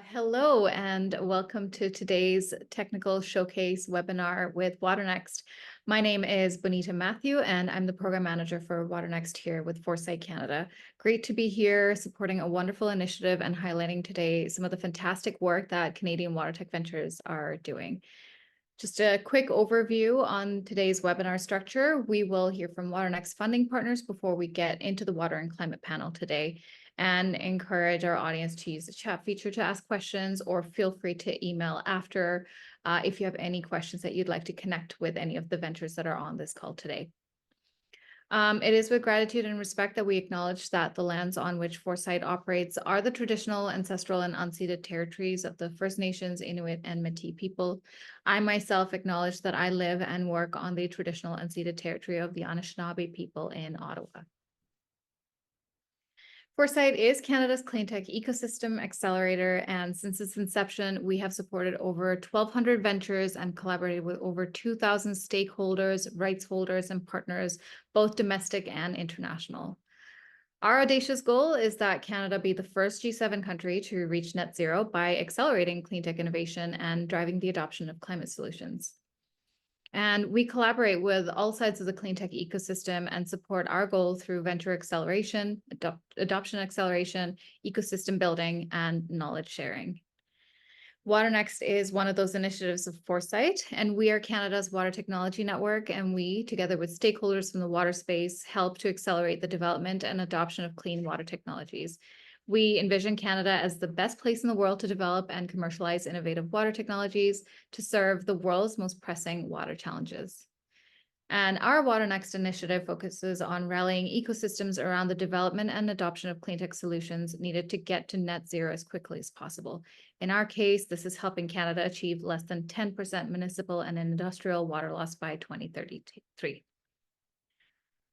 Hello and welcome to today's technical showcase webinar with waterNEXT. My name is Bonita Matthew and I'm the program manager for waterNEXT here with Foresight Canada. Great to be here supporting a wonderful initiative and highlighting today some of the fantastic work that Canadian Water Tech Ventures are doing. Just a quick overview on today's webinar structure. We will hear from waterNEXT funding partners before we get into the water and climate panel today, and encourage our audience to use the chat feature to ask questions, or feel free to email after if you have any questions that you'd like to connect with any of the ventures that are on this call today. It is with gratitude and respect that we acknowledge that the lands on which Foresight operates are the traditional, ancestral, and unceded territories of the First Nations, Inuit, and Métis people. I myself acknowledge that I live and work on the traditional unceded territory of the Anishinaabe people in Ottawa. Foresight is Canada's clean tech ecosystem accelerator, and since its inception, we have supported over 1,200 ventures and collaborated with over 2,000 stakeholders, rights holders, and partners, both domestic and international. Our audacious goal is that Canada be the first G7 country to reach net zero by accelerating clean tech innovation and driving the adoption of climate solutions. And we collaborate with all sides of the clean tech ecosystem and support our goal through venture acceleration, adoption acceleration, ecosystem building, and knowledge sharing. waterNEXT is one of those initiatives of Foresight, and we are Canada's water technology network, and we, together with stakeholders from the water space, help to accelerate the development and adoption of clean water technologies. We envision Canada as the best place in the world to develop and commercialize innovative water technologies to serve the world's most pressing water challenges. And our waterNEXT initiative focuses on rallying ecosystems around the development and adoption of clean tech solutions needed to get to net zero as quickly as possible. In our case, this is helping Canada achieve less than 10% municipal and industrial water loss by 2033.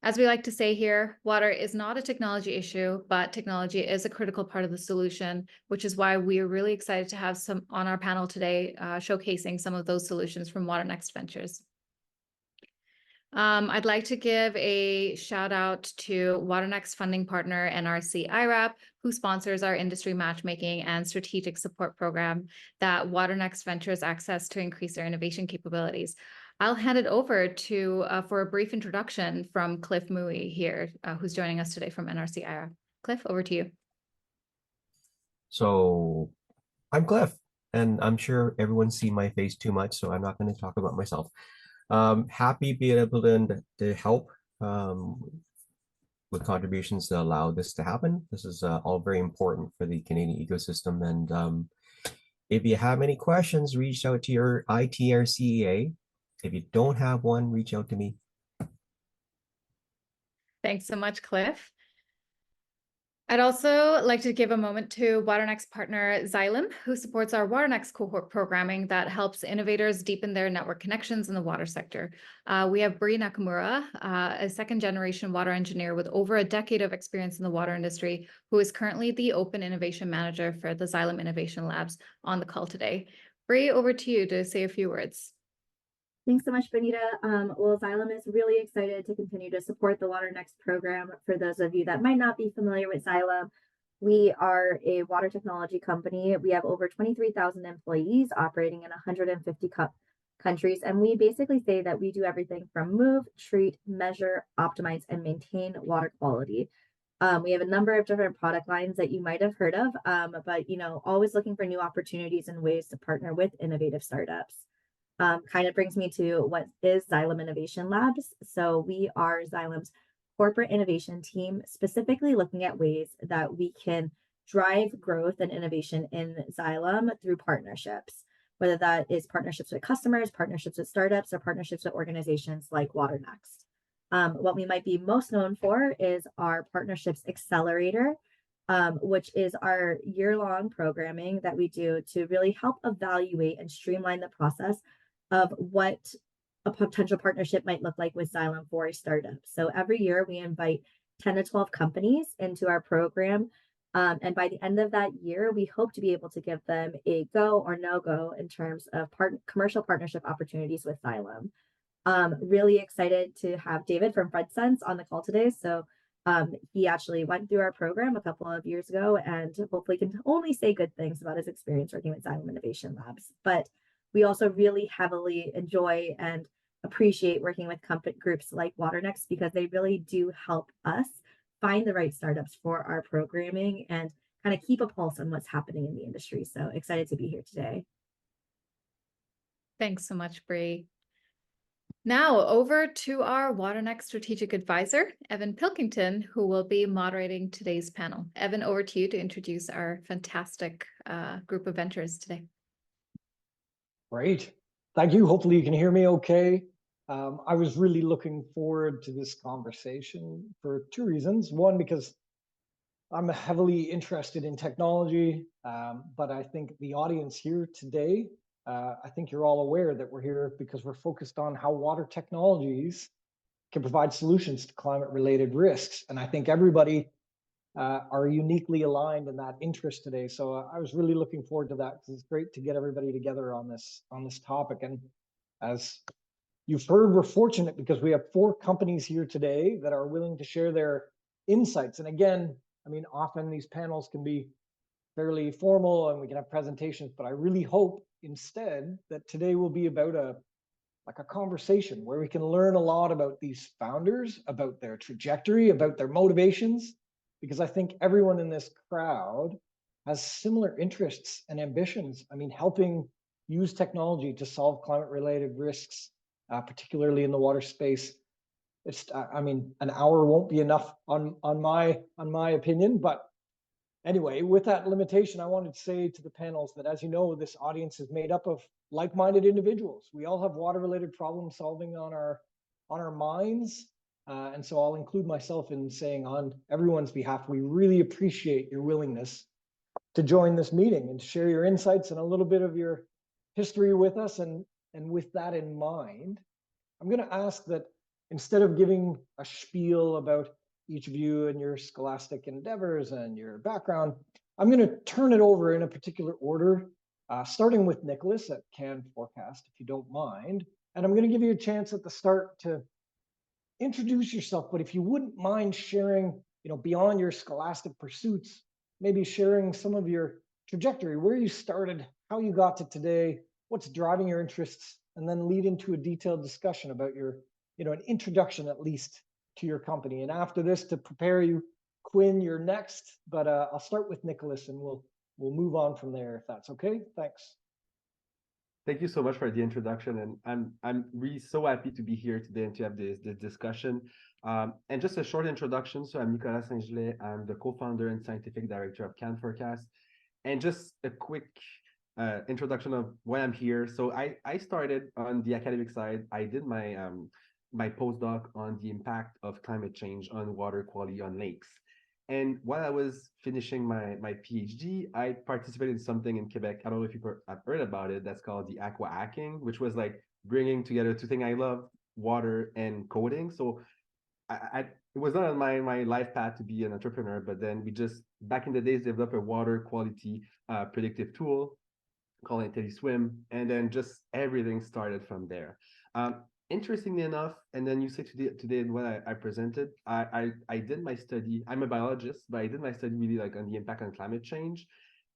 As we like to say here, water is not a technology issue, but technology is a critical part of the solution, which is why we are really excited to have some on our panel today showcasing some of those solutions from waterNEXT Ventures. I'd like to give a shout out to waterNEXT funding partner NRC IRAP, who sponsors our industry matchmaking and strategic support program that waterNEXT Ventures access to increase their innovation capabilities. I'll hand it over to for a brief introduction from Cliff Mui here, who's joining us today from NRC IRAP. Cliff, over to you. So I'm Cliff, and I'm sure everyone's seen my face too much, so I'm not going to talk about myself. Happy being able to help with contributions to allow this to happen. This is all very important for the Canadian ecosystem. And if you have any questions, reach out to your ITRCEA. If you don't have one, reach out to me. Thanks so much, Cliff. I'd also like to give a moment to waterNEXT partner Xylem, who supports our waterNEXT cohort programming that helps innovators deepen their network connections in the water sector. We have Bree Nakamura, a second-generation water engineer with over a decade of experience in the water industry, who is currently the Open Innovation Manager for the Xylem Innovation Labs on the call today. Bree, over to you to say a few words. Thanks so much, Bonita. Well, Xylem is really excited to continue to support the waterNEXT program. For those of you that might not be familiar with Xylem, we are a water technology company. We have over 23,000 employees operating in 150 countries, and we basically say that we do everything from move, treat, measure, optimize, and maintain water quality. We have a number of different product lines that you might have heard of, but always looking for new opportunities and ways to partner with innovative startups. Kind of brings me to what is Xylem Innovation Labs. So we are Xylem's corporate innovation team, specifically looking at ways that we can drive growth and innovation in Xylem through partnerships, whether that is partnerships with customers, partnerships with startups, or partnerships with organizations like waterNEXT. What we might be most known for is our Partnerships Accelerator, which is our year-long programming that we do to really help evaluate and streamline the process of what a potential partnership might look like with Xylem for a startup. So every year we invite 10 to 12 companies into our program. And by the end of that year, we hope to be able to give them a go or no-go in terms of commercial partnership opportunities with Xylem. Really excited to have David from FredSense on the call today. So He actually went through our program a couple of years ago and hopefully can only say good things about his experience working with Xylem Innovation Labs. But we also really heavily enjoy and appreciate working with groups like waterNEXT because they really do help us find the right startups for our programming and kind of keep a pulse on what's happening in the industry. So excited to be here today. Thanks so much, Bree. Now over to our waterNEXT strategic advisor, Evan Pilkington, who will be moderating today's panel. Evan, over to you to introduce our fantastic group of ventures today. Great. Thank you. Hopefully you can hear me okay. I was really looking forward to this conversation for two reasons. One, because I'm heavily interested in technology, but I think the audience here today, I think you're all aware that we're here because we're focused on how water technologies can provide solutions to climate-related risks. And I think everybody are uniquely aligned in that interest today. So I was really looking forward to that because it's great to get everybody together on this topic. And as you've heard, we're fortunate because we have 4 companies here today that are willing to share their insights. And again, I mean, often these panels can be fairly formal and we can have presentations, but I really hope instead that today will be about a conversation where we can learn a lot about these founders, about their trajectory, about their motivations, because I think everyone in this crowd has similar interests and ambitions. I mean, helping use technology to solve climate-related risks, particularly in the water space. It's, I mean, an hour won't be enough on my opinion, but anyway, with that limitation, I wanted to say to the panels that, as you know, this audience is made up of like-minded individuals. We all have water-related problem solving on our minds. And so I'll include myself in saying on everyone's behalf, we really appreciate your willingness to join this meeting and to share your insights and a little bit of your history with us. And with that in mind, I'm going to ask that instead of giving a spiel about each of you and your scholastic endeavors and your background, I'm going to turn it over in a particular order, starting with Nicholas at Can Forecast, if you don't mind. And I'm going to give you a chance at the start to introduce yourself, but if you wouldn't mind sharing, beyond your scholastic pursuits, maybe sharing some of your trajectory, where you started, how you got to today, what's driving your interests, and then lead into a detailed discussion about your, an introduction at least to your company. And after this, to prepare you, Quinn, you're next, but I'll start with Nicholas and we'll move on from there if that's okay. Thanks. Thank you so much for the introduction, and I'm really so happy to be here today and to have this discussion. And just a short introduction. So I'm Nicolas Saint-Gelais. I'm the co-founder and scientific director of Can Forecast. And just a quick introduction of why I'm here. So I started on the academic side. I did my my postdoc on the impact of climate change on water quality on lakes. And while I was finishing my PhD, I participated in something in Quebec. I don't know if you have heard about it. That's called the aqua hacking, which was like bringing together 2 things I love, water and coding. So it was not on my life path to be an entrepreneur, but then we just, back in the days, developed a water quality predictive tool called IntelliSwim. And then just everything started from there. Interestingly enough, and then you say today what I presented, I did my study. I'm a biologist, but I did my study really like on the impact on climate change.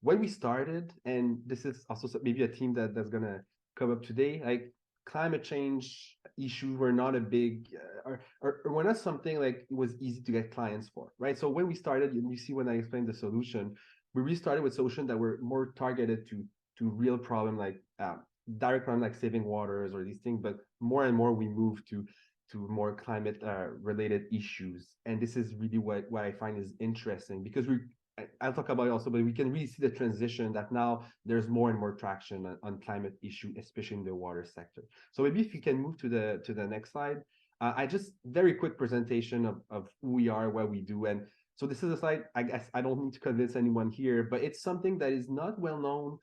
When we started, and this is also maybe a theme that's gonna come up today, like climate change issues were not a big, or were not something like it was easy to get clients for, right? So when we started, you see when I explained the solution, we really started with solutions that were more targeted to real problem like direct problem like saving waters or these things, but more and more we move to more climate related issues. And this is really what I find is interesting, because I'll talk about it also, but we can really see the transition that now there's more and more traction on climate issue, especially in the water sector. So maybe if you can move to the next slide. I just very quick presentation of who we are, what we do. And so this is a slide, I guess I don't need to convince anyone here, but it's something that is not well known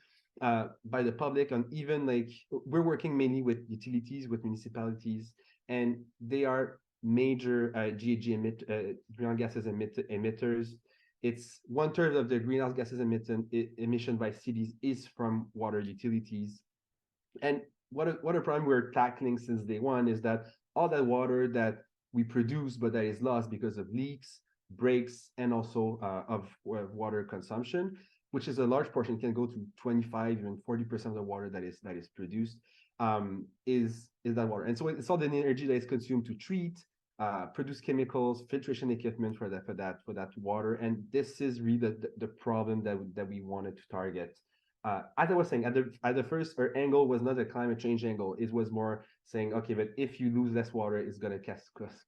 by the public. And even like we're working mainly with utilities, with municipalities, and they are major GHG greenhouse gases emitters. It's 1/3 of the greenhouse gases emission by cities is from water utilities. And what a problem we're tackling since day one is that all that water that we produce but that is lost because of leaks, breaks and also of water consumption, which is a large portion, can go to 25, even 40% of the water that is produced, is that water. And so it's all the energy that is consumed to treat, produce chemicals, filtration equipment for that water. And this is really the problem that we wanted to target. As I was saying, at the first, our angle was not a climate change angle. It was more saying, okay, but if you lose less water, it's going to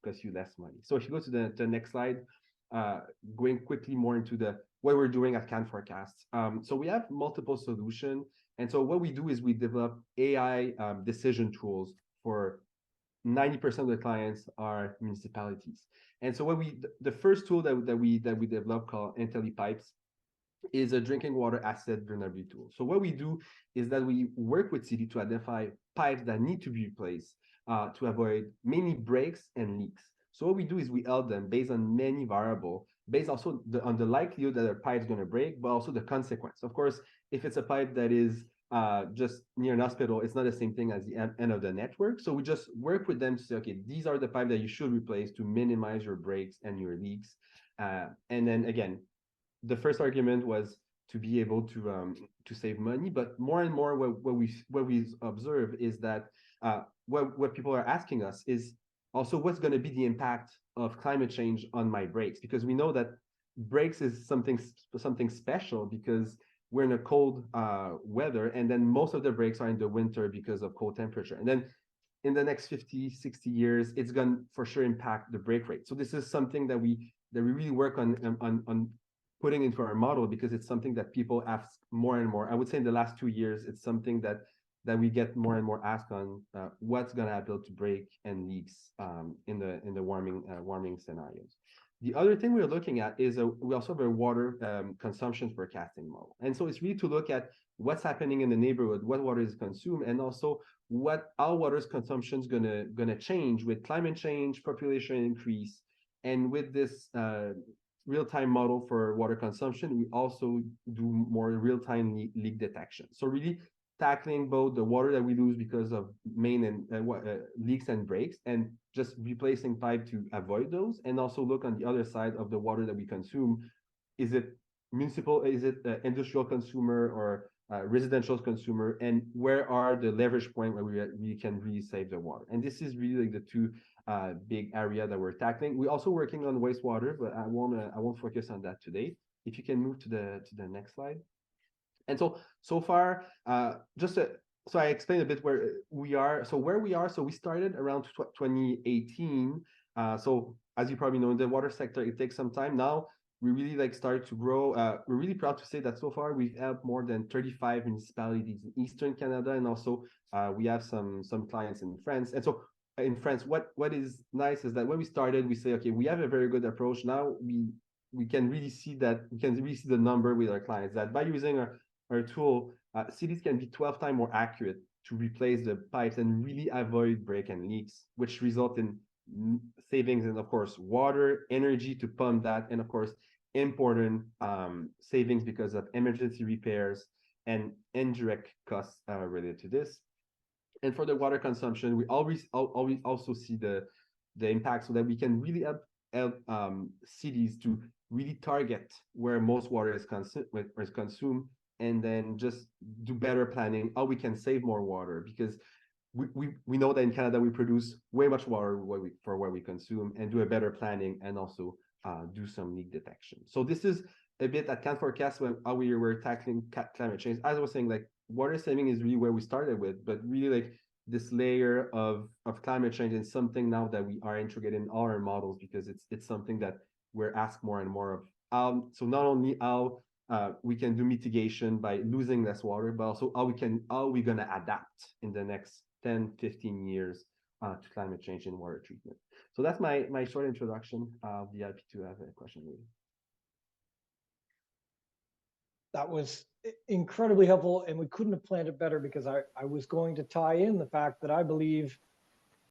cost you less money. So if you go to the next slide, going quickly more into what we're doing at Can4Cast. So we have multiple solutions. And so what we do is we develop AI decision tools for 90% of the clients are municipalities. And so the first tool that we developed called IntelliPipes is a drinking water asset vulnerability tool. So what we do is that we work with city to identify pipes that need to be replaced to avoid many breaks and leaks. So what we do is we help them based on many variables, based also on the likelihood that a pipe is going to break, but also the consequence. Of course, if it's a pipe that is just near an hospital, it's not the same thing as the end of the network. So we just work with them to say, okay, these are the pipes that you should replace to minimize your breaks and your leaks. And then again, the first argument was to be able to save money, but more and more what we observe is that what people are asking us is also what's going to be the impact of climate change on my breaks, because we know that breaks is something special because we're in a cold weather, and then most of the breaks are in the winter because of cold temperature, and then in the next 50, 60 years, it's going to for sure impact the break rate. So this is something that we really work on putting into our model, because it's something that people ask more and more. I would say in the last 2 years, it's something that we get more and more asked on what's going to happen to break and leaks in the warming scenarios. The other thing we're looking at is we also have a water consumption forecasting model. And so it's really to look at what's happening in the neighborhood, what water is consumed, and also how water's consumption is gonna change with climate change, population increase. And with this real-time model for water consumption, we also do more real-time leak detection. So really tackling both the water that we lose because of main and leaks and breaks, and just replacing pipe to avoid those, and also look on the other side of the water that we consume. Is it municipal? Is it industrial consumer or residential consumer? And where are the leverage point where we can really save the water? And this is really like the two big area that we're tackling. We're also working on wastewater, but I won't focus on that today. If you can move to the next slide. And so far, so I explained a bit where we are. So we started around 2018. So as you probably know, in the water sector, it takes some time. Now we really started to grow. We're really proud to say that so far we've helped more than 35 municipalities in Eastern Canada, and also we have some clients in France. And so in France, what is nice is that when we started, we say, okay, we have a very good approach. Now we can really see the number with our clients, that by using our tool, cities can be 12 times more accurate to replace the pipes and really avoid break and leaks, which result in savings in, of course, water, energy to pump that, and of course, important savings because of emergency repairs and indirect costs related to this. And for the water consumption, we always also see the impact, so that we can really help cities to really target where most water is consumed, and then just do better planning, how we can save more water, because we know that in Canada we produce way much water for what we consume, and do a better planning, and also do some leak detection. So this is a bit at Can4Cast how we were tackling climate change. As I was saying, water saving is really where we started with, but really this layer of climate change is something now that we are integrating in all our models, because it's something that we're asked more and more of. So not only how we can do mitigation by losing less water, but also how we're gonna adapt in the next 10, 15 years to climate change and water treatment. So that's my short introduction. I'll be happy to have a question later. That was incredibly helpful, and we couldn't have planned it better, because I was going to tie in the fact that I believe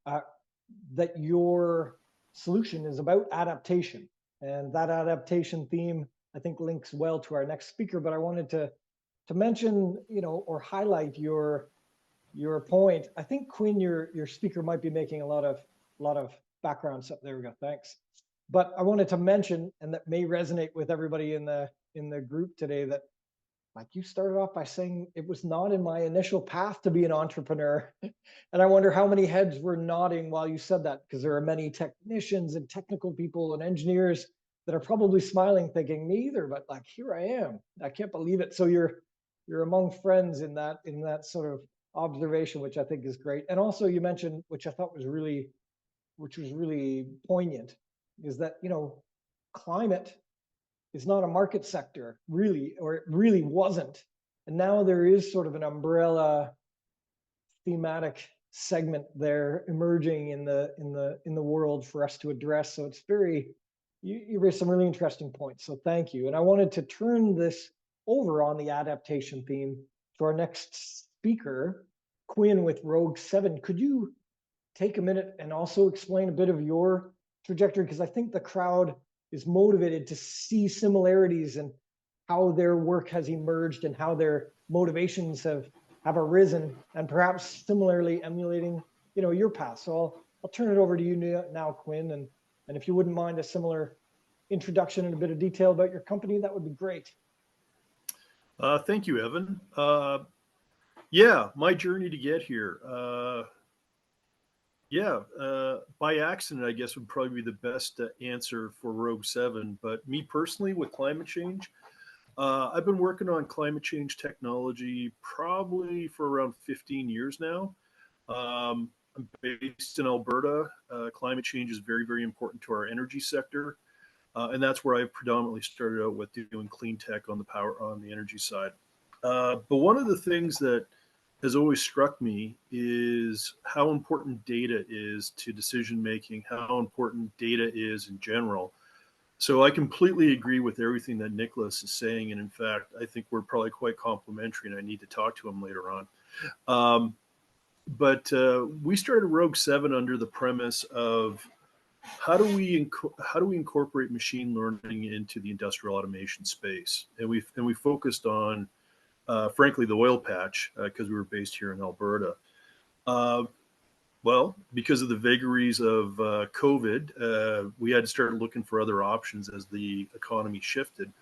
that your solution is about adaptation, and that adaptation theme, I think, links well to our next speaker. But I wanted to mention, or highlight your point. I think, Quinn, your speaker might be making a lot of background stuff. There we go. Thanks. But I wanted to mention, and that may resonate with everybody in the group today, that like you started off by saying it was not in my initial path to be an entrepreneur. And I wonder how many heads were nodding while you said that, because there are many technicians and technical people and engineers that are probably smiling thinking, me either, but like, here I am. I can't believe it. So you're among friends in that sort of observation, which I think is great. And also you mentioned, which I thought was really poignant, is that, you know, climate is not a market sector, really, or it really wasn't. And now there is sort of an umbrella thematic segment there emerging in the world for us to address. So it's you raised some really interesting points. So thank you. And I wanted to turn this over on the adaptation theme to our next speaker, Quinn with Rogue 7. Could you take a minute and also explain a bit of your trajectory? Because I think the crowd is motivated to see similarities and how their work has emerged and how their motivations have arisen, and perhaps similarly emulating, you know, your path. So I'll turn it over to you now, Quinn, and if you wouldn't mind a similar introduction and a bit of detail about your company, that would be great. Thank you, Evan. Yeah, my journey to get here. By accident, I guess, would probably be the best answer for Rogue 7. But me personally, with climate change, I've been working on climate change technology probably for around 15 years now. I'm based in Alberta. Climate change is very, very important to our energy sector. And that's where I predominantly started out with doing clean tech on the energy side. But one of the things that has always struck me is how important data is to decision making, how important data is in general. So I completely agree with everything that Nicholas is saying. And in fact, I think we're probably quite complementary, and I need to talk to him later on. But we started Rogue 7 under the premise of how do we incorporate machine learning into the industrial automation space? And we focused on, frankly, the oil patch, because we were based here in Alberta. Well, because of the vagaries of COVID, we had to start looking for other options as the economy shifted.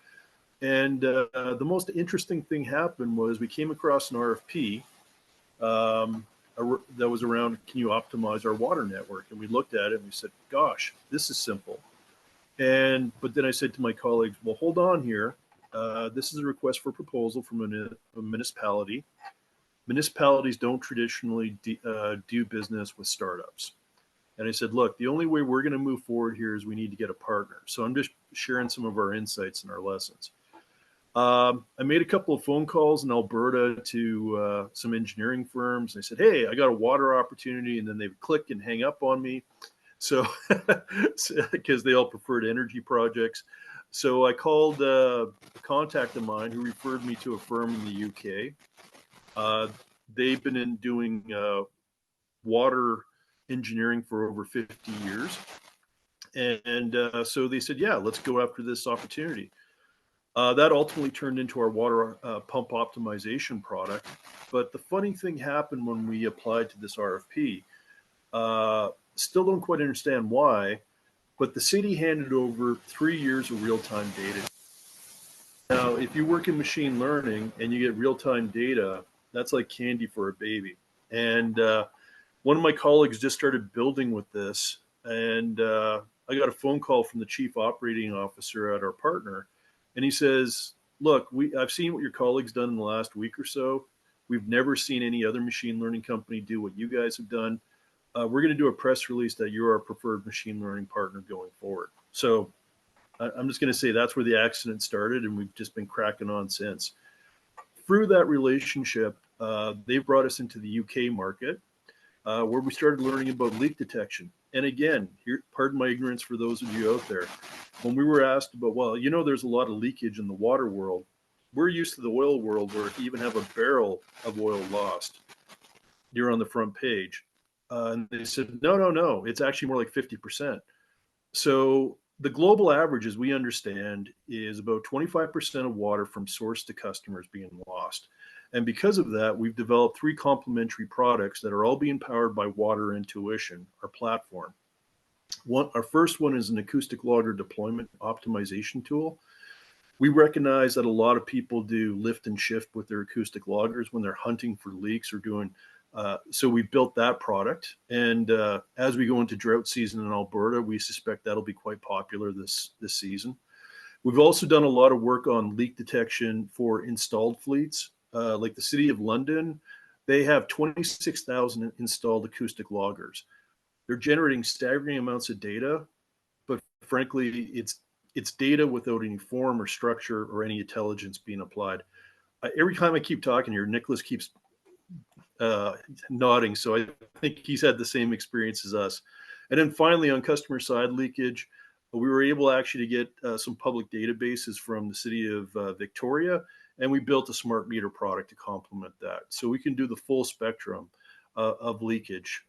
And the most interesting thing happened was we came across an RFP that was around, can you optimize our water network? And we looked at it and we said, gosh, this is simple. But then I said to my colleagues, well, hold on here. This is a request for proposal from a municipality. Municipalities don't traditionally do business with startups. And I said, look, the only way we're going to move forward here is we need to get a partner. So I'm just sharing some of our insights and our lessons. I made a couple of phone calls in Alberta to some engineering firms. I said, hey, I got a water opportunity. And then they would click and hang up on me. So, because they all preferred energy projects. So I called a contact of mine who referred me to a firm in the UK. They've been doing water engineering for over 50 years. And so they said, yeah, let's go after this opportunity. That ultimately turned into our water pump optimization product. But the funny thing happened when we applied to this RFP. Still don't quite understand why, but the city handed over 3 years of real-time data. Now, if you work in machine learning and you get real-time data, that's like candy for a baby. And one of my colleagues just started building with this, and I got a phone call from the chief operating officer at our partner, and he says, look, I've seen what your colleague's done in the last week or so. We've never seen any other machine learning company do what you guys have done. We're going to do a press release that you're our preferred machine learning partner going forward. So I'm just going to say that's where the accident started, and we've just been cracking on since. Through that relationship, they brought us into the UK market, where we started learning about leak detection. And again, here, pardon my ignorance for those of you out there, when we were asked about, well, you know, there's a lot of leakage in the water world. We're used to the oil world where if you even have a barrel of oil lost, you're on the front page. And they said, no, it's actually more like 50%. So the global average, as we understand, is about 25% of water from source to customers being lost. And because of that, we've developed 3 complementary products that are all being powered by Water Intuition, our platform. Our first one is an acoustic logger deployment optimization tool. We recognize that a lot of people do lift and shift with their acoustic loggers when they're hunting for leaks or doing. So we built that product, and as we go into drought season in Alberta, we suspect that'll be quite popular this season. We've also done a lot of work on leak detection for installed fleets, like the City of London. They have 26,000 installed acoustic loggers. They're generating staggering amounts of data, but frankly, it's data without any form or structure or any intelligence being applied. Every time I keep talking here, Nicholas keeps nodding, so I think he's had the same experience as us. And then finally, on customer side leakage, we were able actually to get some public databases from the city of Victoria, and we built a smart meter product to complement that. So we can do the full spectrum of leakage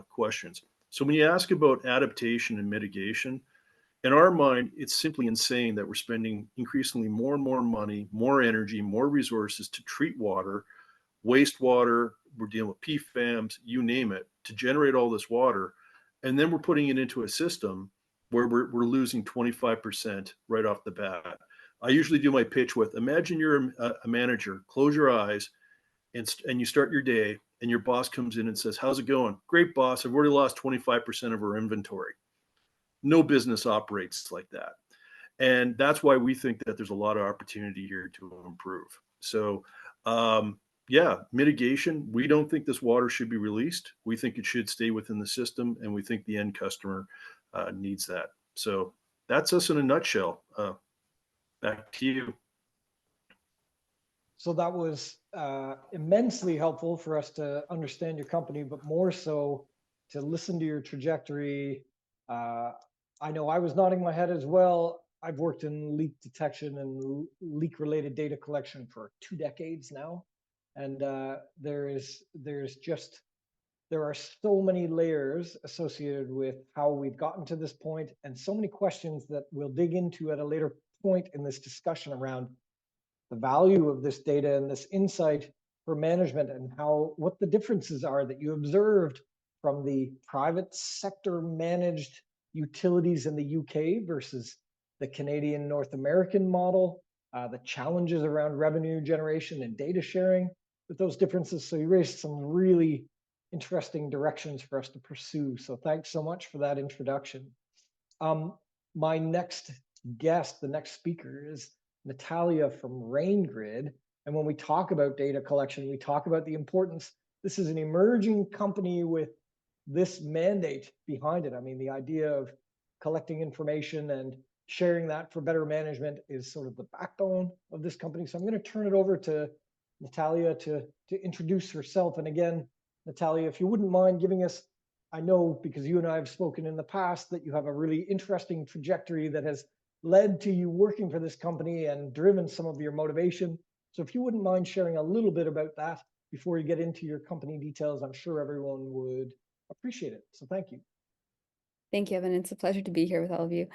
questions. So when you ask about adaptation and mitigation, in our mind, it's simply insane that we're spending increasingly more and more money, more energy, more resources to treat water, wastewater, we're dealing with PFAS, you name it, to generate all this water. And then we're putting it into a system where we're losing 25% right off the bat. I usually do my pitch with, imagine you're a manager, close your eyes, and you start your day, and your boss comes in and says, how's it going? Great, boss, I've already lost 25% of our inventory. No business operates like that. And that's why we think that there's a lot of opportunity here to improve. So, yeah, mitigation. We don't think this water should be released. We think it should stay within the system, and we think the end customer needs that. So that's us in a nutshell. Back to you. So that was immensely helpful for us to understand your company, but more so to listen to your trajectory. I know I was nodding my head as well. I've worked in leak detection and leak-related data collection for 2 decades now, and there are so many layers associated with how we've gotten to this point, and so many questions that we'll dig into at a later point in this discussion around the value of this data and this insight for management, and what the differences are that you observed from the private sector managed utilities in the UK versus the Canadian North American model, the challenges around revenue generation and data sharing with those differences. So you raised some really interesting directions for us to pursue. So thanks so much for that introduction. My next guest, the next speaker, is Natalia from RainGrid. And when we talk about data collection, we talk about the importance. This is an emerging company with this mandate behind it. I mean, the idea of collecting information and sharing that for better management is sort of the backbone of this company. So I'm going to turn it over to Natalia to introduce herself. And again, Natalia, if you wouldn't mind giving us, I know because you and I have spoken in the past that you have a really interesting trajectory that has led to you working for this company and driven some of your motivation. So if you wouldn't mind sharing a little bit about that before you get into your company details, I'm sure everyone would appreciate it. So thank you. Thank you, Evan. It's a pleasure to be here with all of you.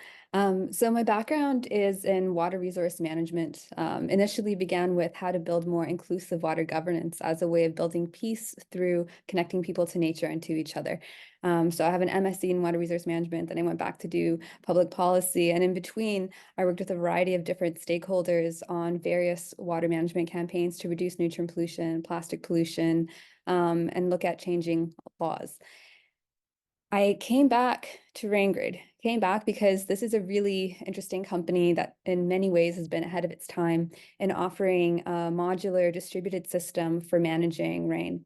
So my background is in water resource management. Initially began with how to build more inclusive water governance as a way of building peace through connecting people to nature and to each other. So I have an MSc in water resource management, then I went back to do public policy. And in between, I worked with a variety of different stakeholders on various water management campaigns to reduce nutrient pollution, plastic pollution, and look at changing laws. I came back to RainGrid, because this is a really interesting company that in many ways has been ahead of its time in offering a modular distributed system for managing rain.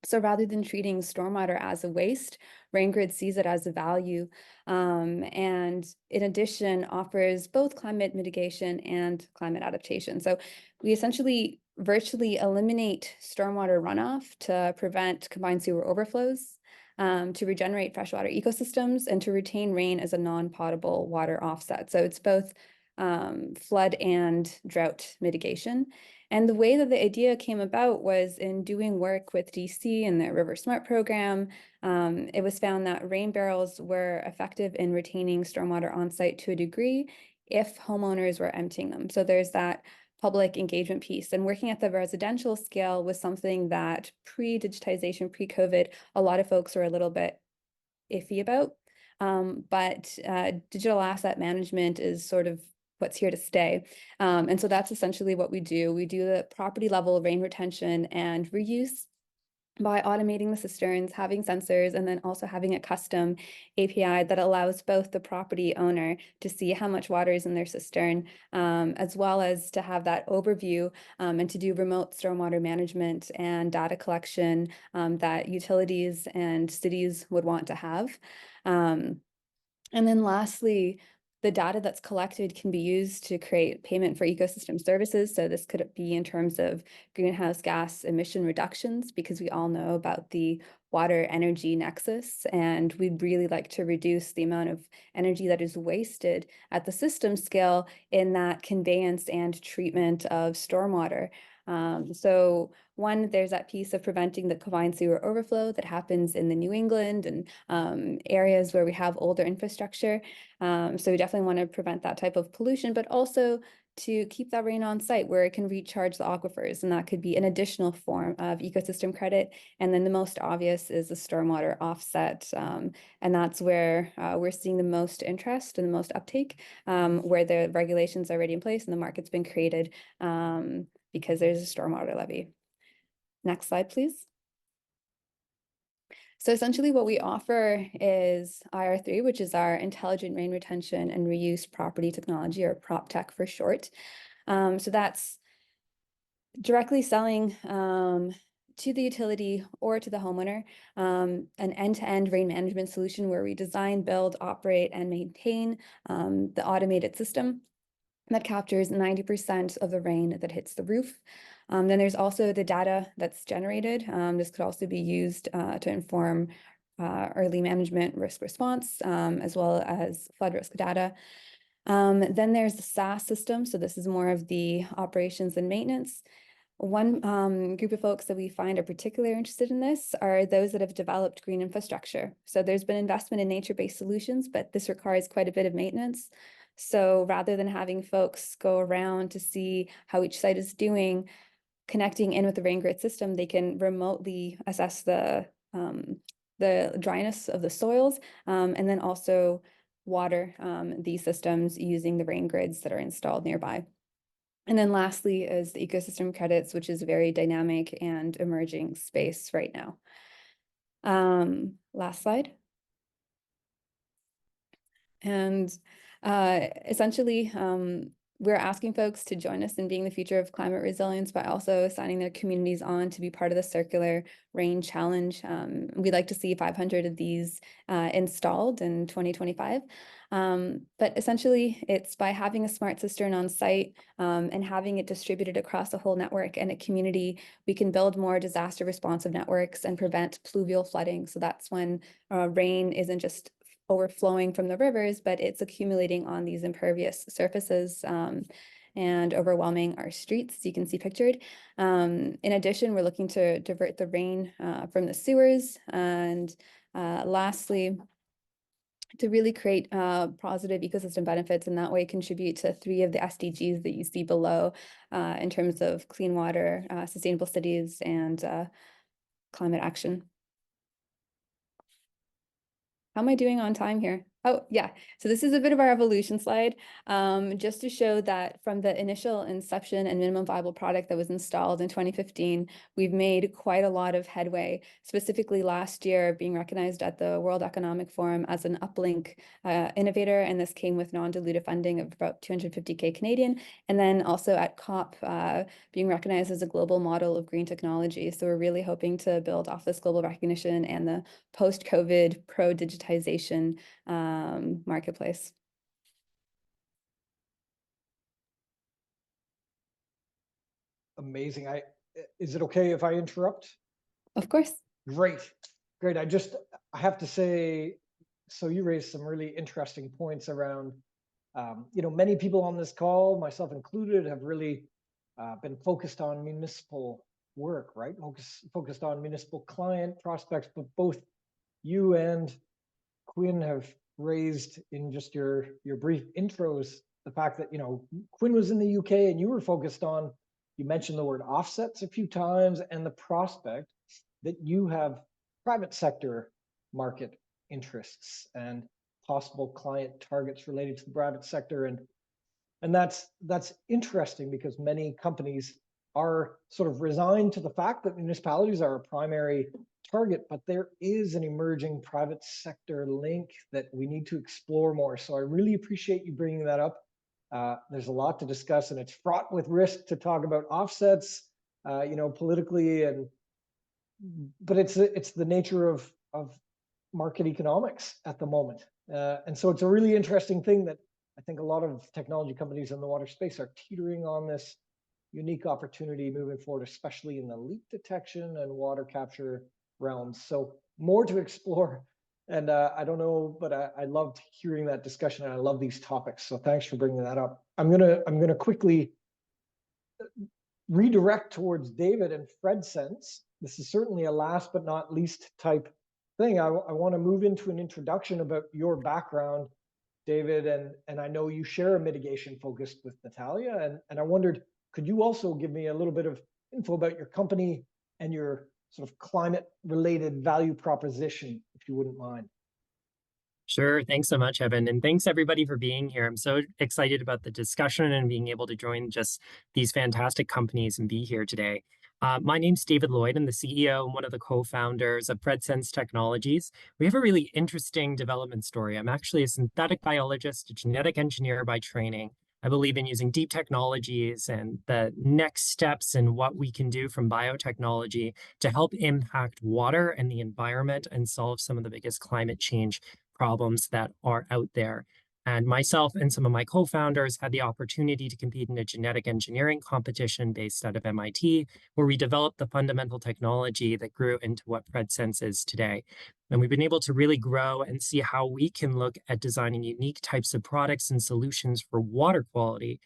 So rather than treating stormwater as a waste, RainGrid sees it as a value, and in addition offers both climate mitigation and climate adaptation. So we essentially virtually eliminate stormwater runoff to prevent combined sewer overflows, to regenerate freshwater ecosystems, and to retain rain as a non-potable water offset. So it's both flood and drought mitigation. And the way that the idea came about was in doing work with DC and the River Smart program. It was found that rain barrels were effective in retaining stormwater on site to a degree if homeowners were emptying them. So there's that public engagement piece, and working at the residential scale was something that pre-digitization, pre-COVID, a lot of folks were a little bit iffy about. but digital asset management is sort of what's here to stay. And so that's essentially what we do. We do the property level rain retention and reuse by automating the cisterns, having sensors, and then also having a custom API that allows both the property owner to see how much water is in their cistern, as well as to have that overview and to do remote stormwater management and data collection that utilities and cities would want to have. And then lastly, the data that's collected can be used to create payment for ecosystem services. So this could be in terms of greenhouse gas emission reductions, because we all know about the water energy nexus, and we'd really like to reduce the amount of energy that is wasted at the system scale in that conveyance and treatment of stormwater. So one, there's that piece of preventing the combined sewer overflow that happens in the New England and areas where we have older infrastructure. So we definitely want to prevent that type of pollution, but also to keep that rain on site where it can recharge the aquifers. And that could be an additional form of ecosystem credit. And then the most obvious is the stormwater offset. And that's where we're seeing the most interest and the most uptake, where the regulations are already in place and the market's been created because there's a stormwater levy. Next slide, please. So essentially what we offer is IR3, which is our Intelligent Rain Retention and Reuse Property Technology, or PropTech for short. So that's directly selling to the utility or to the homeowner, an end-to-end rain management solution where we design, build, operate, and maintain the automated system that captures 90% of the rain that hits the roof. Then there's also the data that's generated. This could also be used to inform early management risk response, as well as flood risk data. Then there's the SaaS system. So this is more of the operations and maintenance. One group of folks that we find are particularly interested in this are those that have developed green infrastructure. So there's been investment in nature-based solutions, but this requires quite a bit of maintenance. So rather than having folks go around to see how each site is doing, connecting in with the rain grid system, they can remotely assess the dryness of the soils, and then also water these systems using the rain grids that are installed nearby. And then lastly is the ecosystem credits, which is a very dynamic and emerging space right now. Last slide. And essentially, we're asking folks to join us in being the future of climate resilience by also signing their communities on to be part of the Circular Rain Challenge. We'd like to see 500 of these installed in 2025. But essentially, it's by having a smart cistern on site and having it distributed across a whole network and a community, we can build more disaster responsive networks and prevent pluvial flooding. So that's when rain isn't just overflowing from the rivers, but it's accumulating on these impervious surfaces and overwhelming our streets, you can see pictured. In addition, we're looking to divert the rain from the sewers. And lastly, to really create positive ecosystem benefits, and that way contribute to 3 of the SDGs that you see below in terms of clean water, sustainable cities, and climate action. How am I doing on time here? Oh, yeah. So this is a bit of our evolution slide, just to show that from the initial inception and minimum viable product that was installed in 2015, we've made quite a lot of headway, specifically last year being recognized at the World Economic Forum as an uplink innovator. And this came with non-dilutive funding of about 250K Canadian. And then also at COP being recognized as a global model of green technology. So we're really hoping to build off this global recognition and the post-COVID pro-digitization marketplace. Amazing. Is it okay if I interrupt? Of course. Great. I have to say, so you raised some really interesting points around, many people on this call, myself included, have really been focused on municipal work, right? Focused on municipal client prospects, but both you and Quinn have raised in just your brief intros the fact that Quinn was in the UK and you were focused on, you mentioned the word offsets a few times, and the prospect that you have private sector market interests. And possible client targets related to the private sector. And that's interesting because many companies are sort of resigned to the fact that municipalities are a primary target, but there is an emerging private sector link that we need to explore more. So I really appreciate you bringing that up. There's a lot to discuss, and it's fraught with risk to talk about offsets, politically, but it's the nature of market economics at the moment. And so it's a really interesting thing that I think a lot of technology companies in the water space are teetering on this unique opportunity moving forward, especially in the leak detection and water capture realms. So more to explore. And I don't know, but I loved hearing that discussion, and I love these topics. So thanks for bringing that up. I'm gonna quickly redirect towards David and FredSense. This is certainly a last but not least type thing. I want to move into an introduction about your background, David, and I know you share a mitigation focus with Natalia, and I wondered, could you also give me a little bit of info about your company and your sort of climate related value proposition, if you wouldn't mind? Sure. Thanks so much, Evan. And thanks everybody for being here. I'm so excited about the discussion and being able to join just these fantastic companies and be here today. My name's David Lloyd. I'm the CEO and one of the co-founders of FredSense Technologies. We have a really interesting development story. I'm actually a synthetic biologist, a genetic engineer by training. I believe in using deep technologies and the next steps in what we can do from biotechnology to help impact water and the environment and solve some of the biggest climate change problems that are out there. And myself and some of my co-founders had the opportunity to compete in a genetic engineering competition based out of MIT, where we developed the fundamental technology that grew into what FredSense is today. And we've been able to really grow and see how we can look at designing unique types of products and solutions for water quality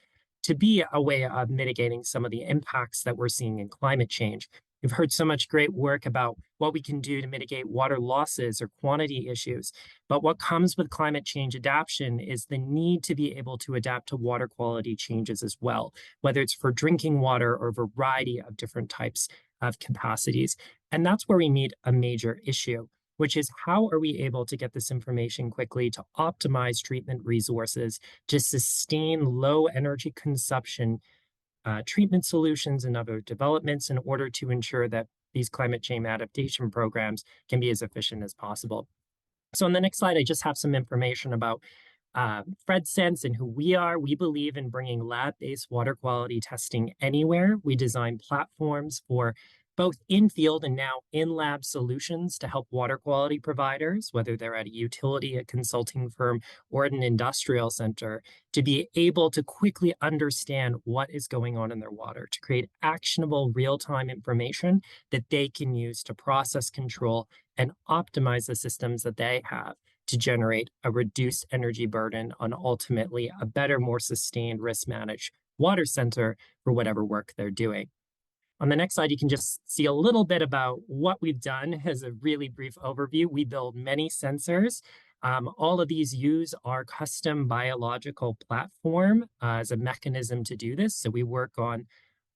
to be a way of mitigating some of the impacts that we're seeing in climate change. We've heard so much great work about what we can do to mitigate water losses or quantity issues. But what comes with climate change adaptation is the need to be able to adapt to water quality changes as well, whether it's for drinking water or a variety of different types of capacities. And that's where we meet a major issue, which is how are we able to get this information quickly to optimize treatment resources, to sustain low energy consumption treatment solutions and other developments in order to ensure that these climate change adaptation programs can be as efficient as possible. So on the next slide, I just have some information about FredSense and who we are. We believe in bringing lab-based water quality testing anywhere. We design platforms for both in-field and now in-lab solutions to help water quality providers, whether they're at a utility, a consulting firm, or at an industrial center, to be able to quickly understand what is going on in their water, to create actionable real-time information that they can use to process, control, and optimize the systems that they have to generate a reduced energy burden on ultimately a better, more sustained risk-managed water center for whatever work they're doing. On the next slide, you can just see a little bit about what we've done as a really brief overview. We build many sensors. All of these use our custom biological platform as a mechanism to do this. So we work on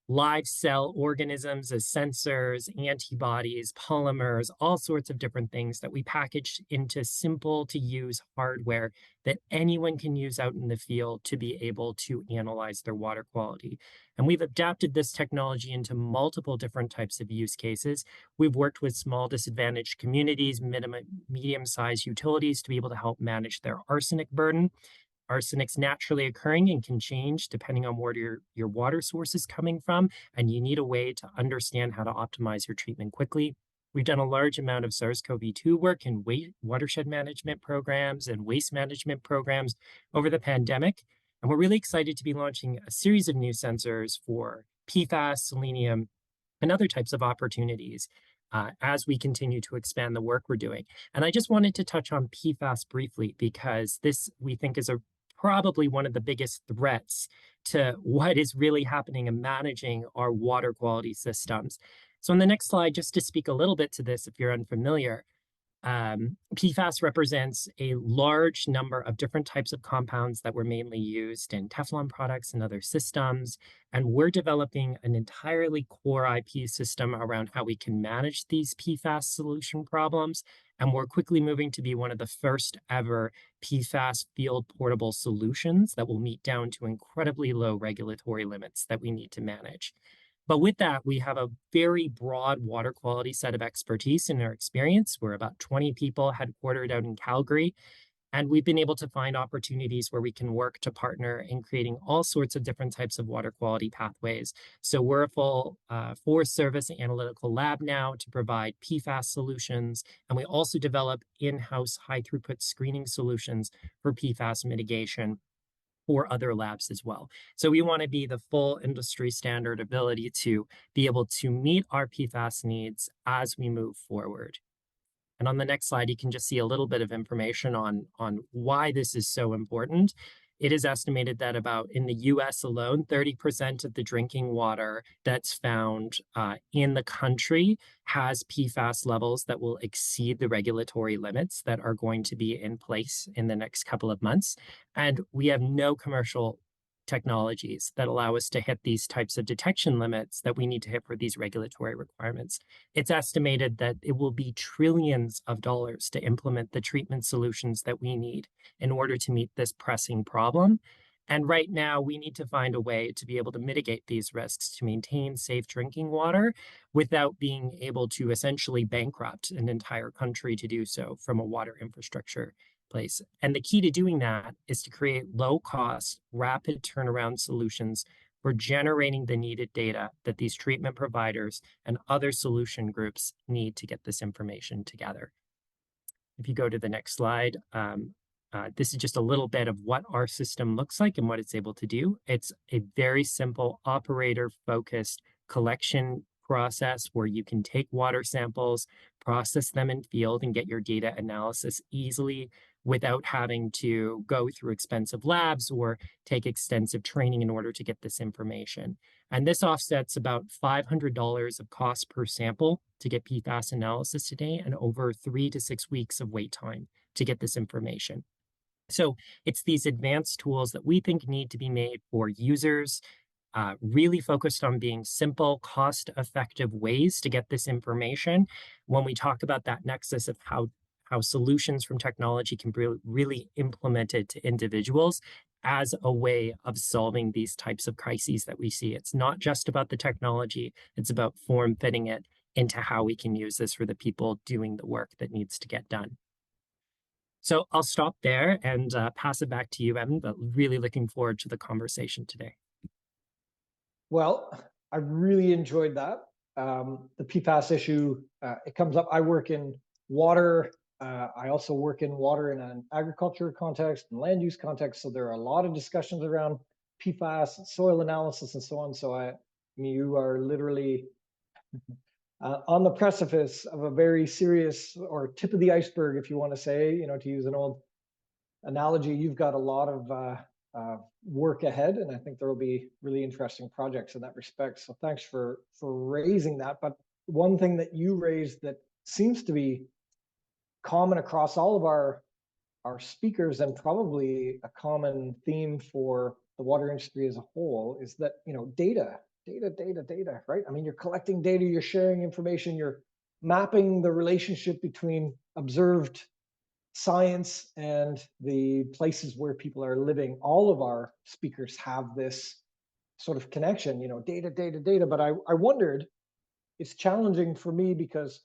live cell organisms as sensors, antibodies, polymers, all sorts of different things that we package into simple to use hardware that anyone can use out in the field to be able to analyze their water quality. And we've adapted this technology into multiple different types of use cases. We've worked with small disadvantaged communities, medium-sized utilities to be able to help manage their arsenic burden. Arsenic's naturally occurring and can change depending on where your water source is coming from, and you need a way to understand how to optimize your treatment quickly. We've done a large amount of SARS-CoV-2 work in watershed management programs and waste management programs over the pandemic, and we're really excited to be launching a series of new sensors for PFAS, selenium, and other types of opportunities as we continue to expand the work we're doing. And I just wanted to touch on PFAS briefly because this, we think, is probably one of the biggest threats to what is really happening in managing our water quality systems. So on the next slide, just to speak a little bit to this, if you're unfamiliar, PFAS represents a large number of different types of compounds that were mainly used in Teflon products and other systems. And we're developing an entirely core IP system around how we can manage these PFAS solution problems And we're quickly moving to be one of the first ever PFAS field portable solutions that will meet down to incredibly low regulatory limits that we need to manage. But with that, we have a very broad water quality set of expertise in our experience. We're about 20 people headquartered out in Calgary, and we've been able to find opportunities where we can work to partner in creating all sorts of different types of water quality pathways. So we're a full Forest Service analytical lab now to provide PFAS solutions. And we also develop in-house high throughput screening solutions for PFAS mitigation for other labs as well. So we want to be the full industry standard ability to be able to meet our PFAS needs as we move forward. And on the next slide, you can just see a little bit of information on why this is so important. It is estimated that about in the US alone, 30% of the drinking water that's found in the country has PFAS levels that will exceed the regulatory limits that are going to be in place in the next couple of months. And we have no commercial technologies that allow us to hit these types of detection limits that we need to hit for these regulatory requirements. It's estimated that it will be trillions of dollars to implement the treatment solutions that we need in order to meet this pressing problem. And right now, we need to find a way to be able to mitigate these risks to maintain safe drinking water without being able to essentially bankrupt an entire country to do so from a water infrastructure place. And the key to doing that is to create low-cost, rapid turnaround solutions for generating the needed data that these treatment providers and other solution groups need to get this information together. If you go to the next slide, this is just a little bit of what our system looks like and what it's able to do. It's a very simple operator-focused collection process where you can take water samples, process them in field, and get your data analysis easily without having to go through expensive labs or take extensive training in order to get this information. And this offsets about $500 of cost per sample to get PFAS analysis today and over 3 to 6 weeks of wait time to get this information. So it's these advanced tools that we think need to be made for users, really focused on being simple, cost-effective ways to get this information. When we talk about that nexus of how solutions from technology can be really implemented to individuals as a way of solving these types of crises that we see. It's not just about the technology, it's about form-fitting it into how we can use this for the people doing the work that needs to get done. So I'll stop there and pass it back to you, Evan, but really looking forward to the conversation today. Well, I really enjoyed that. The PFAS issue, it comes up. I work in water. I also work in water in an agriculture context and land use context. So there are a lot of discussions around PFAS, soil analysis, and so on. So I mean, you are literally on the precipice of a very serious, or tip of the iceberg, if you want to say, to use an old analogy. You've got a lot of work ahead, and I think there will be really interesting projects in that respect. So thanks for raising that. But one thing that you raised that seems to be common across all of our speakers, and probably a common theme for the water industry as a whole, is that data, right? I mean, you're collecting data, you're sharing information, you're mapping the relationship between observed science and the places where people are living. All of our speakers have this sort of connection, data. But I wondered, it's challenging for me because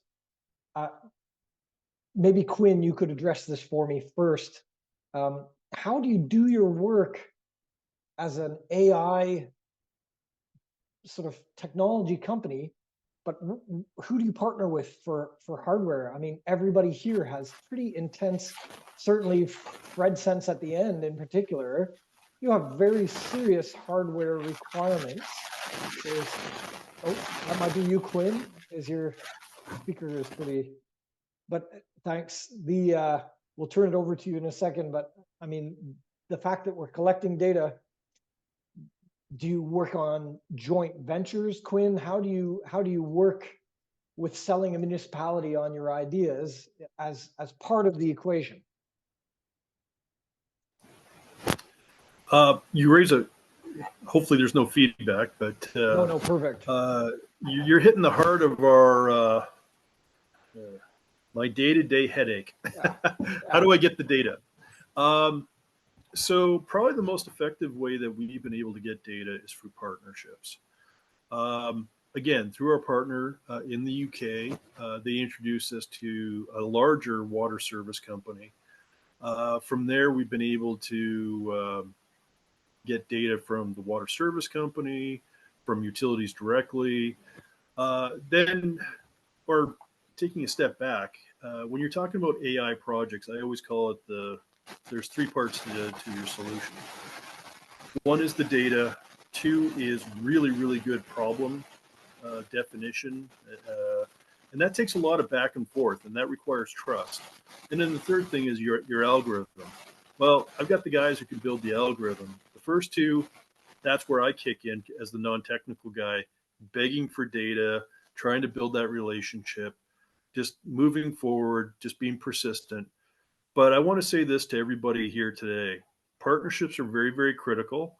maybe Quinn, you could address this for me first. How do you do your work as an AI sort of technology company, but who do you partner with for hardware? I mean, everybody here has pretty intense, certainly Fred Sense at the end in particular, you have very serious hardware requirements. That might be you, Quinn, is your speaker is pretty, but thanks. We'll turn it over to you in a second, but I mean, the fact that we're collecting data, do you work on joint ventures, Quinn? How do you work with selling a municipality on your ideas as part of the equation? You raise hopefully there's no feedback, but no, perfect. You're hitting the heart of our my day-to-day headache. Yeah. How do I get the data? So probably the most effective way that we've been able to get data is through partnerships. Again, through our partner in the UK, they introduced us to a larger water service company. From there, we've been able to get data from the water service company, from utilities directly. Then, or taking a step back, when you're talking about AI projects, I always call it there's three parts to your solution. One is the data. Two is really, really good problem definition. And that takes a lot of back and forth, and that requires trust. And then the third thing is your algorithm. Well, I've got the guys who can build the algorithm. The first two, that's where I kick in as the non-technical guy, begging for data, trying to build that relationship, just moving forward, just being persistent. But I want to say this to everybody here today. Partnerships are very, very critical.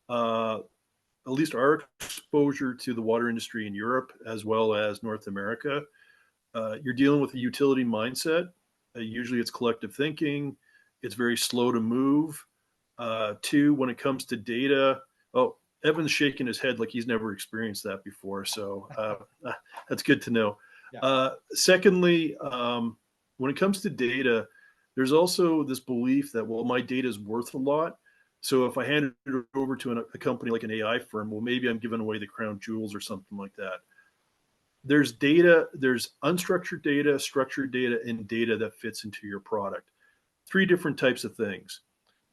At least our exposure to the water industry in Europe as well as North America, you're dealing with a utility mindset. Usually it's collective thinking. It's very slow to move. Two, when it comes to data, oh, Evan's shaking his head like he's never experienced that before. So that's good to know. Yeah. Secondly, when it comes to data, there's also this belief that, well, my data is worth a lot. So if I hand it over to a company like an AI firm, well, maybe I'm giving away the crown jewels or something like that. There's data, there's unstructured data, structured data, and data that fits into your product. Three different types of things.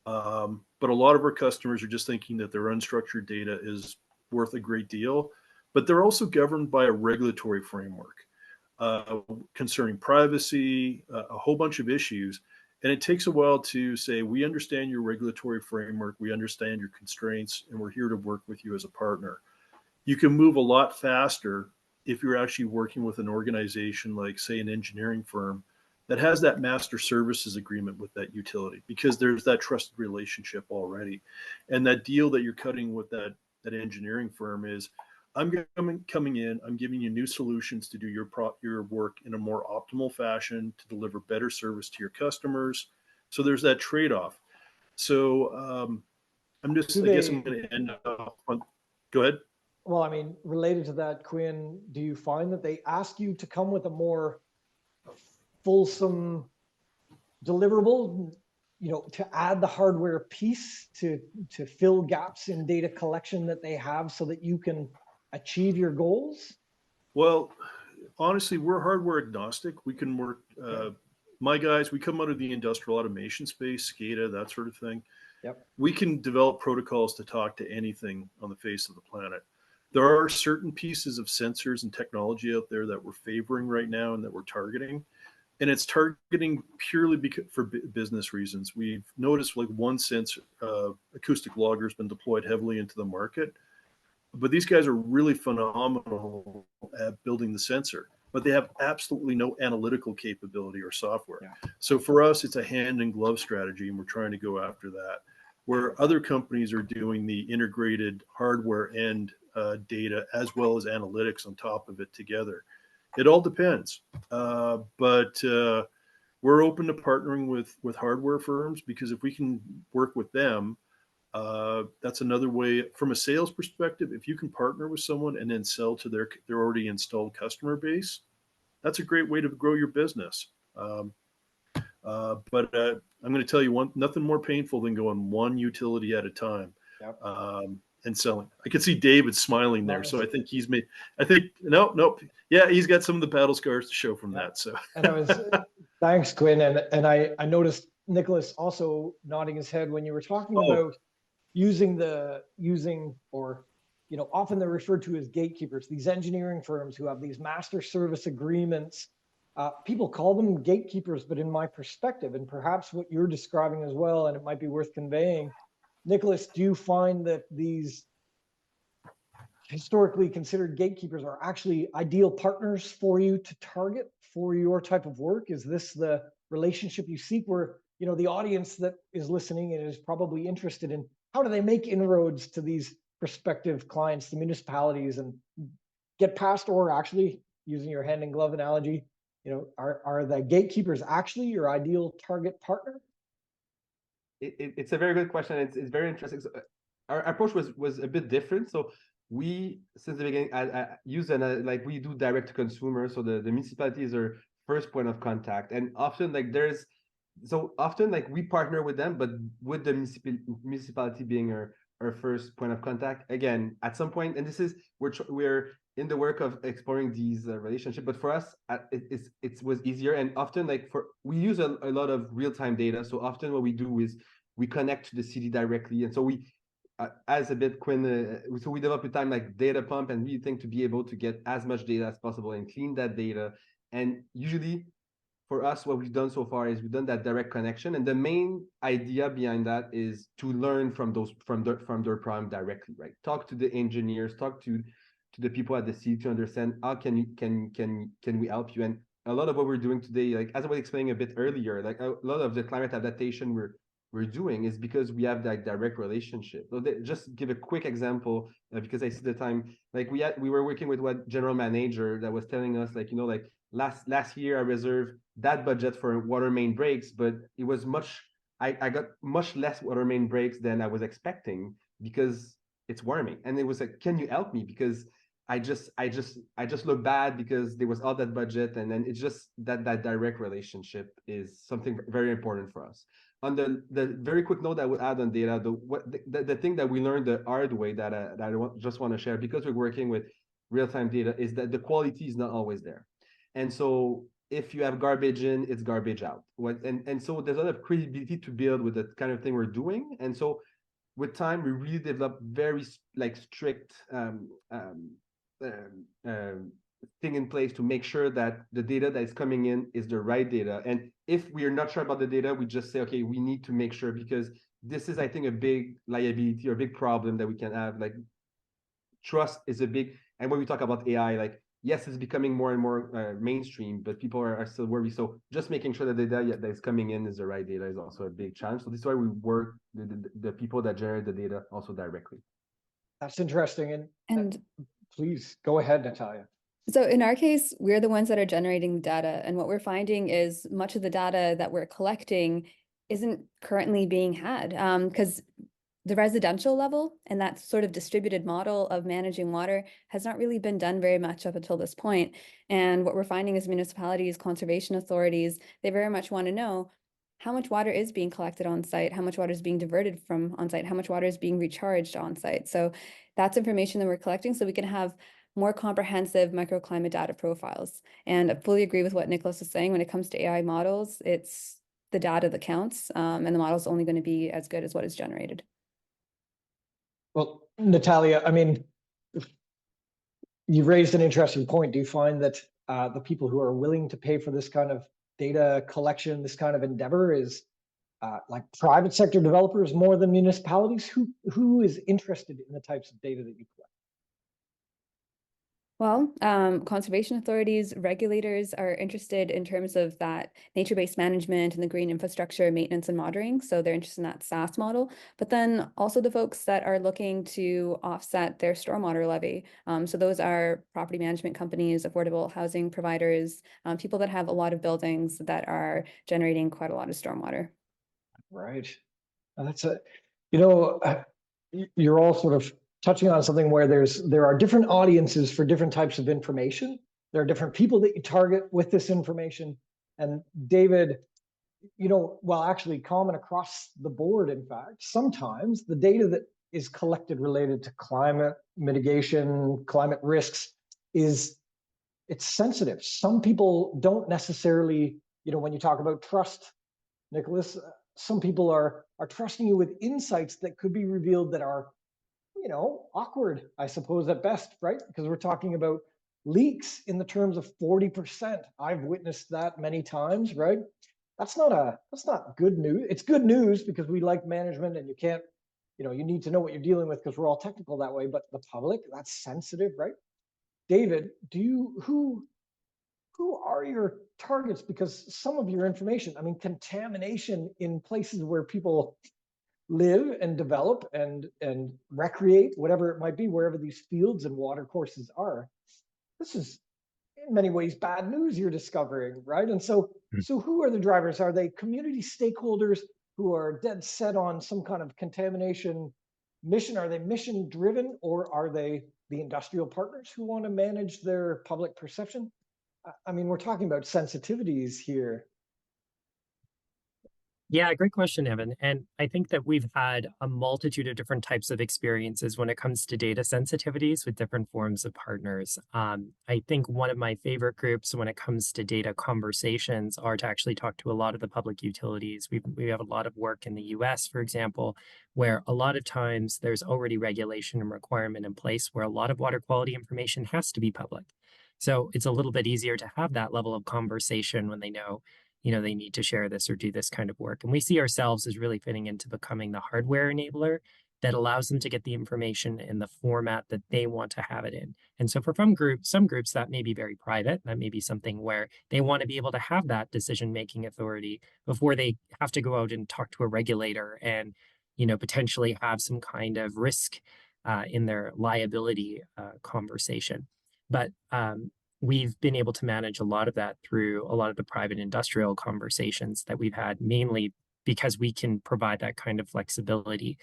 But a lot of our customers are just thinking that their unstructured data is worth a great deal, but they're also governed by a regulatory framework concerning privacy, a whole bunch of issues. And it takes a while to say, we understand your regulatory framework, we understand your constraints, and we're here to work with you as a partner. You can move a lot faster if you're actually working with an organization like, say, an engineering firm that has that master services agreement with that utility, because there's that trusted relationship already. And that deal that you're cutting with that engineering firm is, I'm coming in, I'm giving you new solutions to do your work in a more optimal fashion to deliver better service to your customers. So there's that trade-off. So I guess I'm going to end up on, go ahead. Well, I mean, related to that, Quinn, do you find that they ask you to come with a more fulsome deliverable, you know, to add the hardware piece to fill gaps in data collection that they have so that you can achieve your goals? Well, honestly, we're hardware agnostic. We can work, my guys, we come out of the industrial automation space, SCADA, that sort of thing. Yep. We can develop protocols to talk to anything on the face of the planet. There are certain pieces of sensors and technology out there that we're favoring right now and that we're targeting. And it's targeting purely for business reasons. We've noticed like one sensor, acoustic logger has been deployed heavily into the market. But these guys are really phenomenal at building the sensor, but they have absolutely no analytical capability or software. Yeah. So for us, it's a hand in glove strategy, and we're trying to go after that. Where other companies are doing the integrated hardware and data as well as analytics on top of it together. It all depends. But we're open to partnering with hardware firms, because if we can work with them, that's another way from a sales perspective. If you can partner with someone and then sell to their already installed customer base, that's a great way to grow your business. But I'm going to tell you nothing more painful than going one utility at a time. Yep. And selling. I can see David smiling there. So I think nope. Yeah, he's got some of the battle scars to show from that. So And thanks, Quinn. And I noticed Nicholas also nodding his head when you were talking about often they're referred to as gatekeepers, these engineering firms who have these master service agreements. People call them gatekeepers, but in my perspective, and perhaps what you're describing as well, and it might be worth conveying, Nicholas, do you find that these historically considered gatekeepers are actually ideal partners for you to target for your type of work? Is this the relationship you seek, where, you know, the audience that is listening and is probably interested in how do they make inroads to these prospective clients, the municipalities, and get past, or actually, using your hand in glove analogy, are the gatekeepers actually your ideal target partner? It's a very good question. It's very interesting. So, our approach was a bit different. So we, since the beginning, I use like we do direct to consumer. So the municipality is our first point of contact, and often like we partner with them, but with the municipality being our first point of contact. Again, at some point, and this is we're in the work of exploring these relationships, but for us, it was easier, and often we use a lot of real-time data. So often what we do is we connect to the city directly, and so we as a bit Quinn, so we develop a time like data pump, and we think to be able to get as much data as possible and clean that data. And usually for us, what we've done so far is we've done that direct connection. And the main idea behind that is to learn from their problem directly, right? Talk to the engineers, talk to the people at the city to understand how can we help you. And a lot of what we're doing today, like as I was explaining a bit earlier, like a lot of the climate adaptation we're doing is because we have that direct relationship. So just give a quick example, because I see the time. Like we were working with what general manager that was telling us, like, like last year I reserved that budget for water main breaks, but it was I got much less water main breaks than I was expecting because it's warming. And it was like, can you help me? Because I just look bad because there was all that budget. And then it's just that direct relationship is something very important for us. On the very quick note I would add on data, the thing that we learned the hard way that I just want to share, because we're working with real-time data, is that the quality is not always there. And so if you have garbage in, it's garbage out. And so there's a lot of credibility to build with the kind of thing we're doing. And so with time, we really developed very strict thing in place to make sure that the data that is coming in is the right data. And if we are not sure about the data, we just say, okay, we need to make sure, because this is, I think, a big liability or a big problem that we can have. Like, trust is a big, and when we talk about AI, like, yes, it's becoming more and more mainstream, but people are still worried. So just making sure that the data that is coming in is the right data is also a big challenge. So this is why we work the people that generate the data also directly. That's interesting. And please go ahead, Natalia. So in our case, we're the ones that are generating the data. And what we're finding is much of the data that we're collecting isn't currently being had, because the residential level and that sort of distributed model of managing water has not really been done very much up until this point. And what we're finding is municipalities, conservation authorities, they very much want to know how much water is being collected on site, how much water is being diverted from on site, how much water is being recharged on site. So that's information that we're collecting so we can have more comprehensive microclimate data profiles. And I fully agree with what Nicholas is saying. When it comes to AI models, it's the data that counts, and the model is only going to be as good as what is generated. Well, Natalia, I mean, you raised an interesting point. Do you find that the people who are willing to pay for this kind of data collection, this kind of endeavor, is like private sector developers more than municipalities? Who is interested in the types of data that you collect? Well, conservation authorities, regulators are interested in terms of that nature-based management and the green infrastructure maintenance and monitoring. So they're interested in that SaaS model, but then also the folks that are looking to offset their stormwater levy. So those are property management companies, affordable housing providers, people that have a lot of buildings that are generating quite a lot of stormwater. Right. That's you're all sort of touching on something where there are different audiences for different types of information. There are different people that you target with this information. And David, well, actually common across the board, in fact, sometimes the data that is collected related to climate mitigation, climate risks, it's sensitive. Some people don't necessarily, when you talk about trust, Nicholas, some people are trusting you with insights that could be revealed that are awkward, I suppose, at best, right? Because we're talking about leaks in the terms of 40%. I've witnessed that many times, right? That's not good news. It's good news because we like management, and you can't, you need to know what you're dealing with because we're all technical that way. But the public, that's sensitive, right? David, who are your targets? Because some of your information, I mean, contamination in places where people live and develop and recreate, whatever it might be, wherever these fields and water courses are. This is in many ways bad news you're discovering, right? And so, Mm. so who are the drivers? Are they community stakeholders who are dead set on some kind of contamination mission? Are they mission driven, or are they the industrial partners who want to manage their public perception? I mean, we're talking about sensitivities here. Yeah, great question, Evan. And I think that we've had a multitude of different types of experiences when it comes to data sensitivities with different forms of partners. I think one of my favorite groups when it comes to data conversations are to actually talk to a lot of the public utilities. We have a lot of work in the US, for example, where a lot of times there's already regulation and requirement in place where a lot of water quality information has to be public. So it's a little bit easier to have that level of conversation when they know they need to share this or do this kind of work. And we see ourselves as really fitting into becoming the hardware enabler that allows them to get the information in the format that they want to have it in. And so for some groups that may be very private. That may be something where they want to be able to have that decision-making authority before they have to go out and talk to a regulator and, potentially have some kind of risk in their liability conversation. But we've been able to manage a lot of that through a lot of the private industrial conversations that we've had, mainly because we can provide that kind of flexibility.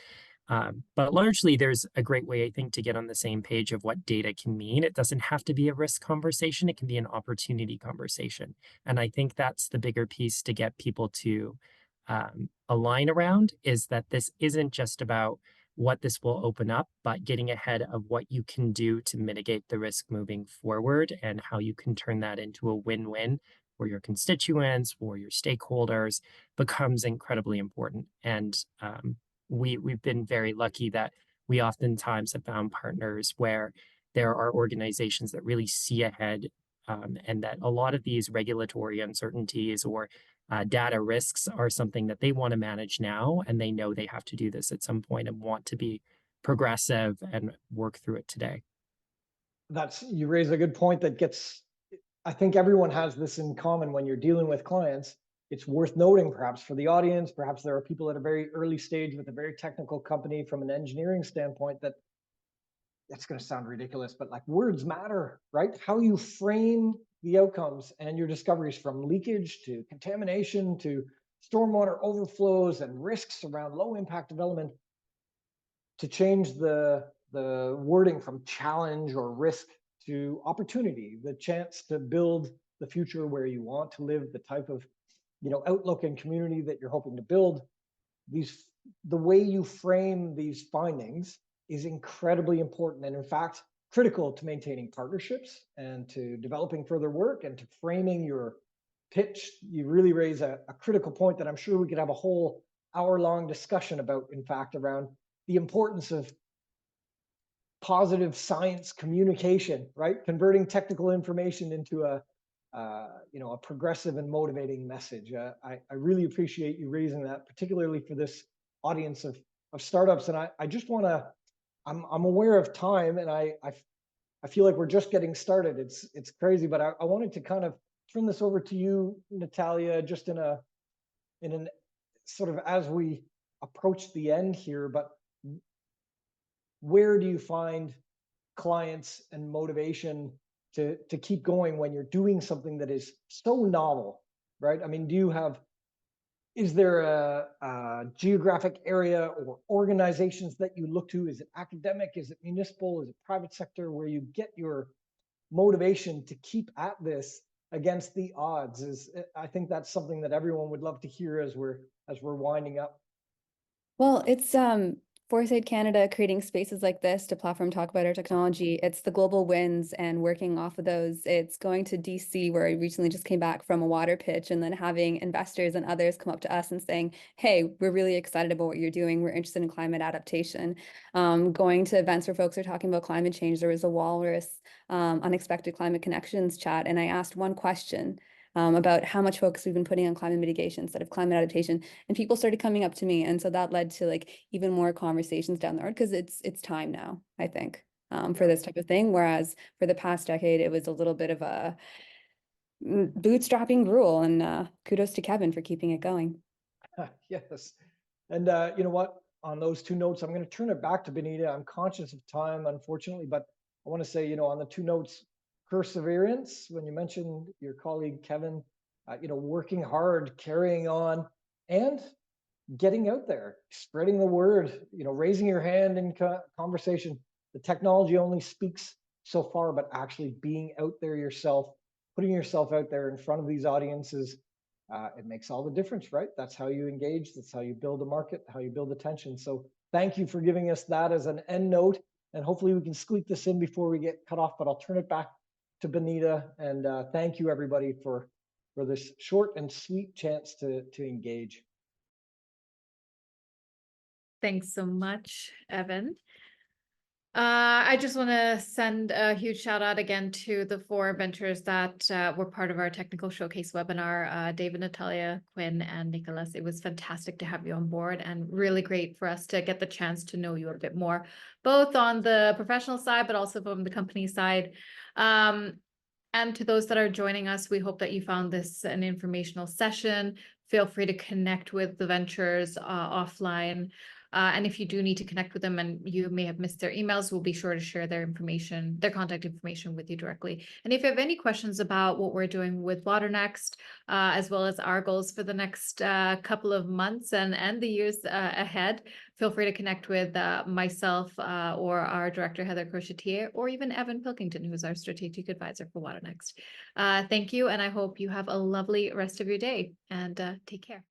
But largely, there's a great way, I think, to get on the same page of what data can mean. It doesn't have to be a risk conversation, it can be an opportunity conversation. And I think that's the bigger piece to get people to align around is that this isn't just about what this will open up, but getting ahead of what you can do to mitigate the risk moving forward and how you can turn that into a win-win for your constituents, for your stakeholders becomes incredibly important. And we've been very lucky that we oftentimes have found partners where there are organizations that really see ahead and that a lot of these regulatory uncertainties or data risks are something that they want to manage now, and they know they have to do this at some point and want to be progressive and work through it today. You raise a good point that I think everyone has this in common when you're dealing with clients. It's worth noting perhaps for the audience, perhaps there are people at a very early stage with a very technical company from an engineering standpoint that's going to sound ridiculous, but like words matter, right? How you frame the outcomes and your discoveries from leakage to contamination to stormwater overflows and risks around low impact development to change the wording from challenge or risk to opportunity, the chance to build the future where you want to live, the type of outlook and community that you're hoping to build. The way you frame these findings is incredibly important and in fact critical to maintaining partnerships and to developing further work and to framing your pitch. You really raise a critical point that I'm sure we could have a whole hour-long discussion about, in fact, around the importance of positive science communication, right? Converting technical information into a progressive and motivating message. I really appreciate you raising that, particularly for this audience of startups. And I just want to, I'm aware of time, and I feel like we're just getting started. It's crazy, but I wanted to kind of turn this over to you, Natalia, just in an sort of as we approach the end here. But where do you find clients and motivation to keep going when you're doing something that is so novel, right? I mean, is there a geographic area or organizations that you look to? Is it academic? Is it municipal? Is it private sector where you get your motivation to keep at this against the odds? I think that's something that everyone would love to hear as we're winding up. Well, it's Foresight Canada creating spaces like this to platform talk about our technology. It's the global wins and working off of those. It's going to DC, where I recently just came back from a water pitch, and then having investors and others come up to us and saying, hey, we're really excited about what you're doing. We're interested in climate adaptation. Going to events where folks are talking about climate change. There was a Walrus Unexpected Climate Connections chat, and I asked one question about how much focus we've been putting on climate mitigation instead of climate adaptation. And people started coming up to me. And so that led to like even more conversations down the road, because it's time now, I think, for this type of thing. Whereas for the past decade, it was a little bit of a bootstrapping rule, and kudos to Kevin for keeping it going. Yes. And you know what? On those two notes, I'm going to turn it back to Benita. I'm conscious of time, unfortunately, but I want to say, on the two notes, perseverance when you mentioned your colleague Kevin, working hard, carrying on, and getting out there, spreading the word, raising your hand in conversation. The technology only speaks so far, but actually being out there yourself, putting yourself out there in front of these audiences, it makes all the difference, right? That's how you engage. That's how you build a market, how you build attention. So thank you for giving us that as an end note. And hopefully we can squeak this in before we get cut off, but I'll turn it back to Benita. And thank you everybody for this short and sweet chance to engage. Thanks so much, Evan. I just want to send a huge shout out again to the 4 ventures that were part of our technical showcase webinar, David, Natalia, Quinn, and Nicholas. It was fantastic to have you on board and really great for us to get the chance to know you a bit more, both on the professional side, but also from the company side. And to those that are joining us, we hope that you found this an informational session. Feel free to connect with the ventures offline. And if you do need to connect with them and you may have missed their emails, we'll be sure to share their information, their contact information with you directly. And if you have any questions about what we're doing with waterNEXT, as well as our goals for the next couple of months and the years ahead, feel free to connect with myself or our director, Heather Crochetier, or even Evan Pilkington, who is our strategic advisor for waterNEXT. Thank you, and I hope you have a lovely rest of your day, and take care.